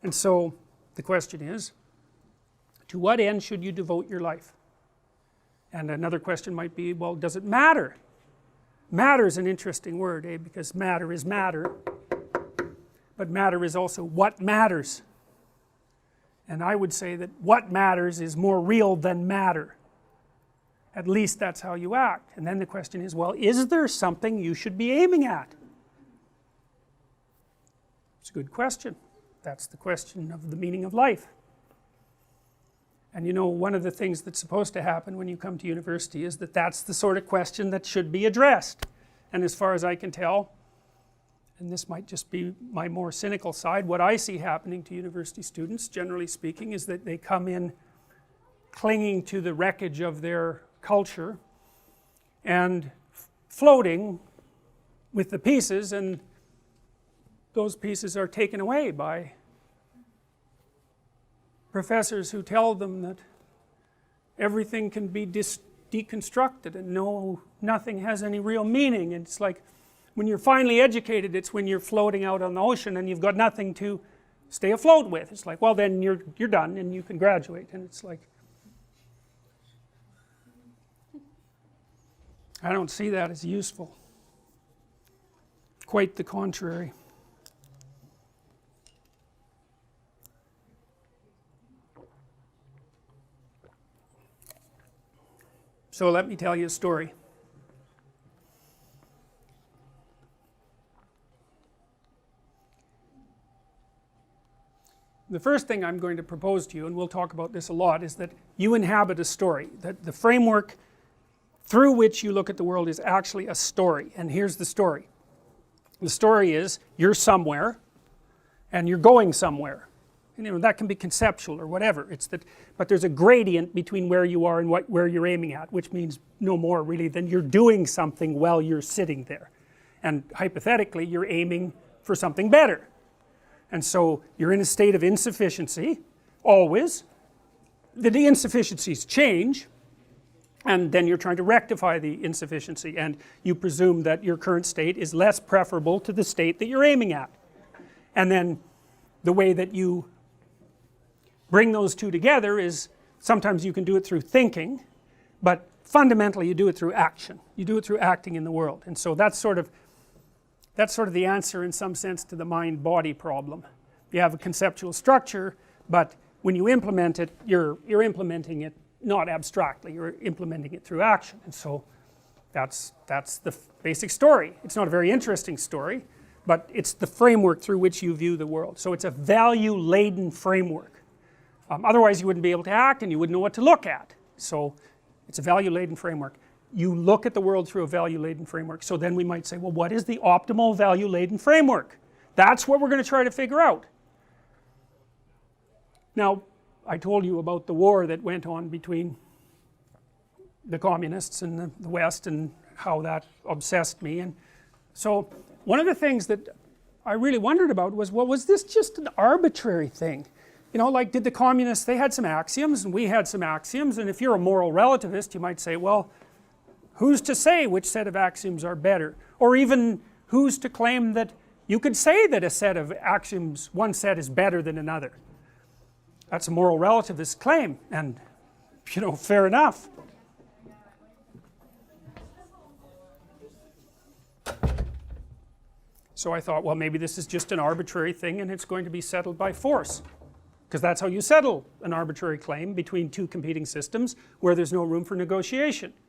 And so the question is, to what end should you devote your life? And another question might be, well, does it matter? Matter is an interesting word, because matter is matter, but matter is also what matters. And I would say that what matters is more real than matter. At least that's how you act. And then the question is, well, is there something you should be aiming at? It's a good question. That's the question of the meaning of life. And you know, one of the things that's supposed to happen when you come to university is that that's the sort of question that should be addressed. And as far as I can tell, and this might just be my more cynical side, what I see happening to university students, generally speaking, is that they come in clinging to the wreckage of their culture and floating with the pieces, and those pieces are taken away by professors who tell them that everything can be deconstructed and nothing has any real meaning. And it's like when you're finally educated, it's when you're floating out on the ocean and you've got nothing to stay afloat with. It's like, well, then you're done and you can graduate. And it's like, I don't see that as useful. Quite the contrary. So let me tell you a story. The first thing I'm going to propose to you, and we'll talk about this a lot, is that you inhabit a story. That the framework through which you look at the world is actually a story. And here's the story. The story is, you're somewhere and you're going somewhere. And, you know, that can be conceptual or whatever. It's that, but there's a gradient between where you are and where you're aiming at, which means no more really than you're doing something while you're sitting there. And hypothetically, you're aiming for something better. And so you're in a state of insufficiency, always. The insufficiencies change, and then you're trying to rectify the insufficiency, and you presume that your current state is less preferable to the state that you're aiming at. And then the way that you bring those two together is, sometimes you can do it through thinking, but fundamentally you do it through action. You do it through acting in the world. And so that's sort of the answer in some sense to the mind-body problem. You have a conceptual structure, but when you implement it, you're implementing it not abstractly, you're implementing it through action. And so that's the basic story. It's not a very interesting story, but it's the framework through which you view the world. So it's a value-laden framework. Otherwise you wouldn't be able to act and you wouldn't know what to look at. So it's a value-laden framework. You look at the world through a value-laden framework. So then we might say, well, what is the optimal value-laden framework? That's what we're going to try to figure out. Now, I told you about the war that went on between the communists and the West and how that obsessed me. And so one of the things that I really wondered about was, well, was this just an arbitrary thing? You know, like, did the communists, they had some axioms and we had some axioms, and if you're a moral relativist you might say, well, who's to say which set of axioms are better? Or even who's to claim that you could say that a set of axioms, one set is better than another? That's a moral relativist claim, and you know, fair enough. So I thought, well, maybe this is just an arbitrary thing and it's going to be settled by force, because that's how you settle an arbitrary claim between two competing systems where there's no room for negotiation.